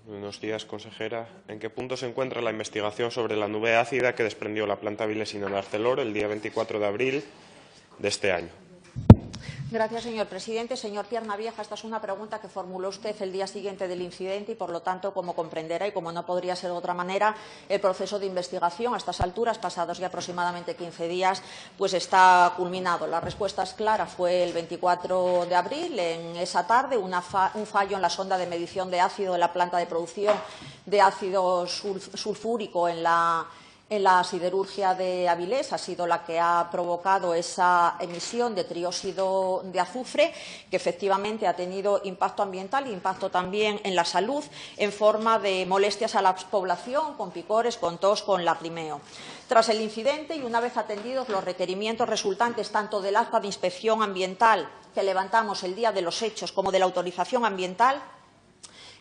Buenos días, consejera. ¿En qué punto se encuentra la investigación sobre la nube ácida que desprendió la planta vilesina de Arcelor el día 24 de abril de este año? Gracias, señor presidente. Señor Piernavieja, esta es una pregunta que formuló usted el día siguiente del incidente y, por lo tanto, como comprenderá y como no podría ser de otra manera, el proceso de investigación a estas alturas, pasados ya aproximadamente 15 días, pues está culminado. La respuesta es clara. Fue el 24 de abril, en esa tarde, un fallo en la sonda de medición de ácido de la planta de producción de ácido sulfúrico en la siderurgia de Avilés ha sido la que ha provocado esa emisión de trióxido de azufre, que efectivamente ha tenido impacto ambiental e impacto también en la salud, en forma de molestias a la población, con picores, con tos, con lagrimeo. Tras el incidente y una vez atendidos los requerimientos resultantes tanto del acta de inspección ambiental que levantamos el día de los hechos como de la autorización ambiental,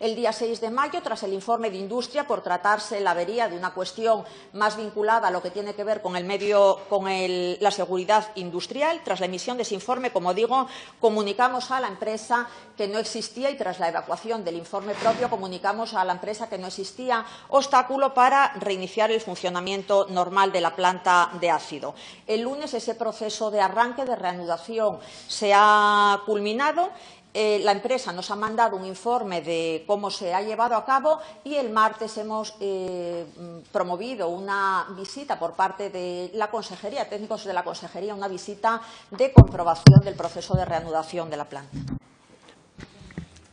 el día 6 de mayo, tras el informe de industria, por tratarse la avería de una cuestión más vinculada a lo que tiene que ver con la seguridad industrial, tras la emisión de ese informe, como digo, comunicamos a la empresa que no existía, y tras la evacuación del informe propio, comunicamos a la empresa que no existía obstáculo para reiniciar el funcionamiento normal de la planta de ácido. El lunes ese proceso de arranque, de reanudación, se ha culminado. La empresa nos ha mandado un informe de cómo se ha llevado a cabo y el martes hemos promovido una visita por parte de la Consejería, técnicos de la Consejería, una visita de comprobación del proceso de reanudación de la planta.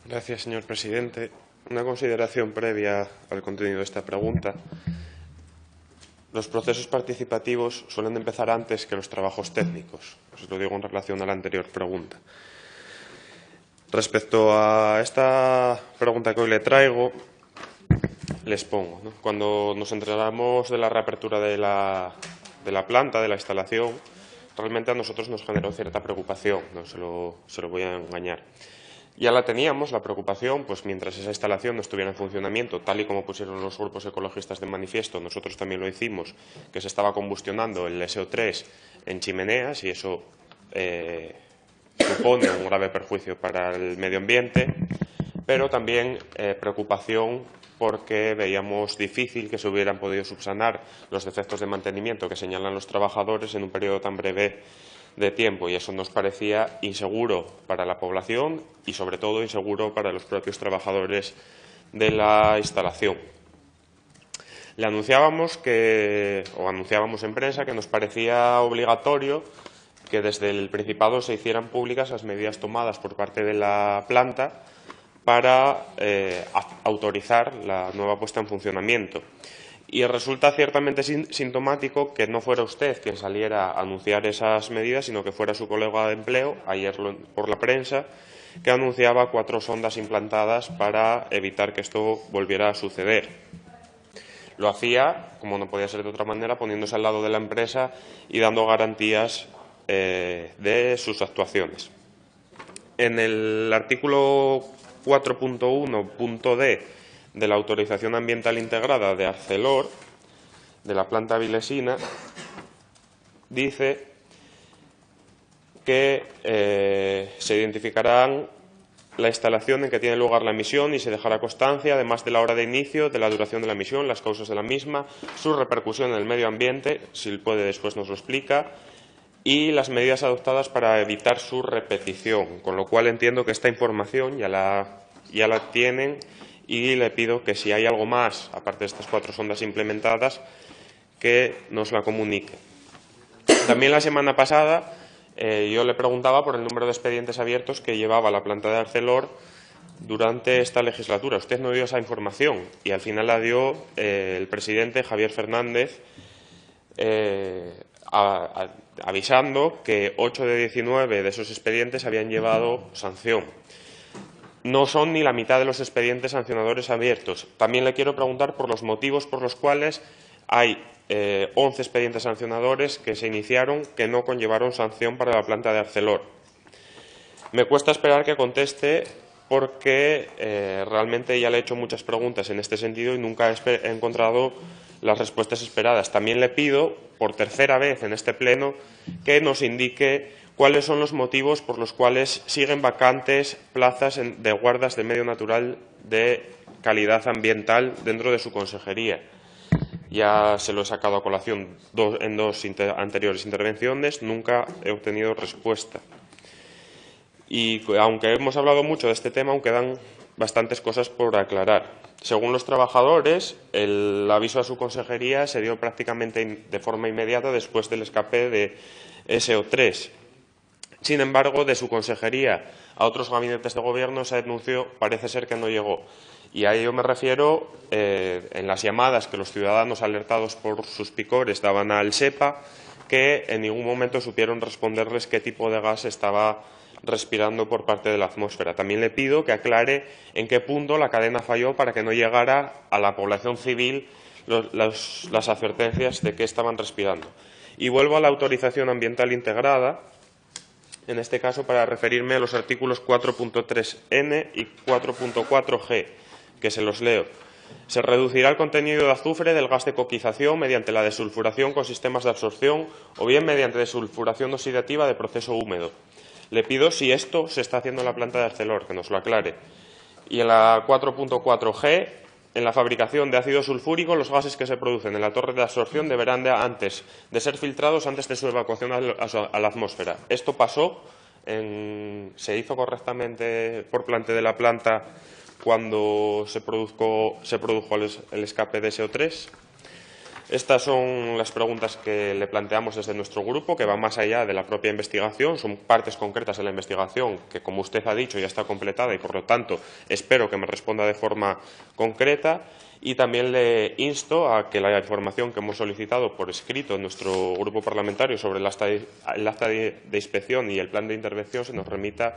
Gracias, señor presidente. Una consideración previa al contenido de esta pregunta. Los procesos participativos suelen empezar antes que los trabajos técnicos. Os lo digo en relación a la anterior pregunta. Respecto a esta pregunta que hoy le traigo, les pongo, ¿no? Cuando nos enteramos de la reapertura de la planta, de la instalación, realmente a nosotros nos generó cierta preocupación, no se lo voy a engañar. Ya la teníamos, la preocupación, pues mientras esa instalación no estuviera en funcionamiento, tal y como pusieron los grupos ecologistas de manifiesto, nosotros también lo hicimos, que se estaba combustionando el SO3 en chimeneas y eso supone un grave perjuicio para el medio ambiente, pero también preocupación porque veíamos difícil que se hubieran podido subsanar los defectos de mantenimiento que señalan los trabajadores en un periodo tan breve de tiempo, y eso nos parecía inseguro para la población y, sobre todo, inseguro para los propios trabajadores de la instalación. Le anunciábamos en prensa que nos parecía obligatorio que desde el Principado se hicieran públicas las medidas tomadas por parte de la planta para autorizar la nueva puesta en funcionamiento. Y resulta ciertamente sintomático que no fuera usted quien saliera a anunciar esas medidas, sino que fuera su colega de empleo, ayer por la prensa, que anunciaba 4 sondas implantadas para evitar que esto volviera a suceder. Lo hacía, como no podía ser de otra manera, poniéndose al lado de la empresa y dando garantías de sus actuaciones. En el artículo 4.1.d de la autorización ambiental integrada de Arcelor, de la planta vilesina, dice que se identificarán la instalación en que tiene lugar la emisión y se dejará constancia, además de la hora de inicio, de la duración de la emisión, las causas de la misma, su repercusión en el medio ambiente, si puede después nos lo explica, y las medidas adoptadas para evitar su repetición, con lo cual entiendo que esta información ya la tienen y le pido que si hay algo más, aparte de estas 4 sondas implementadas, que nos la comunique. También la semana pasada yo le preguntaba por el número de expedientes abiertos que llevaba la planta de Arcelor durante esta legislatura. Usted no dio esa información y al final la dio el presidente Javier Fernández, avisando que 8 de 19 de esos expedientes habían llevado sanción. No son ni la mitad de los expedientes sancionadores abiertos. También le quiero preguntar por los motivos por los cuales hay 11 expedientes sancionadores que se iniciaron que no conllevaron sanción para la planta de Arcelor. Me cuesta esperar que conteste porque realmente ya le he hecho muchas preguntas en este sentido y nunca he encontrado las respuestas esperadas. También le pido, por tercera vez en este pleno, que nos indique cuáles son los motivos por los cuales siguen vacantes plazas de guardas de medio natural de calidad ambiental dentro de su consejería. Ya se lo he sacado a colación en dos anteriores intervenciones, nunca he obtenido respuesta. Y aunque hemos hablado mucho de este tema, aún quedan bastantes cosas por aclarar. Según los trabajadores, el aviso a su consejería se dio prácticamente de forma inmediata después del escape de SO3. Sin embargo, de su consejería a otros gabinetes de gobierno ese anuncio parece ser que no llegó. Y a ello me refiero en las llamadas que los ciudadanos alertados por sus picores daban al SEPA, que en ningún momento supieron responderles qué tipo de gas estaba respirando por parte de la atmósfera. También le pido que aclare en qué punto la cadena falló para que no llegara a la población civil las advertencias de qué estaban respirando. Y vuelvo a la autorización ambiental integrada, en este caso para referirme a los artículos 4.3n y 4.4g, que se los leo. Se reducirá el contenido de azufre del gas de coquización mediante la desulfuración con sistemas de absorción o bien mediante desulfuración oxidativa de proceso húmedo. Le pido si esto se está haciendo en la planta de Arcelor, que nos lo aclare. Y en la 4.4g, en la fabricación de ácido sulfúrico, los gases que se producen en la torre de absorción deberán antes de ser filtrados antes de su evacuación a la atmósfera. Esto pasó, se hizo correctamente por parte de la planta cuando se produjo el escape de SO3. Estas son las preguntas que le planteamos desde nuestro grupo, que van más allá de la propia investigación. Son partes concretas de la investigación que, como usted ha dicho, ya está completada y, por lo tanto, espero que me responda de forma concreta. Y también le insto a que la información que hemos solicitado por escrito en nuestro grupo parlamentario sobre el acta de inspección y el plan de intervención se nos remita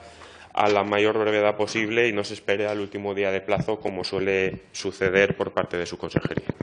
a la mayor brevedad posible y no se espere al último día de plazo, como suele suceder por parte de su consejería.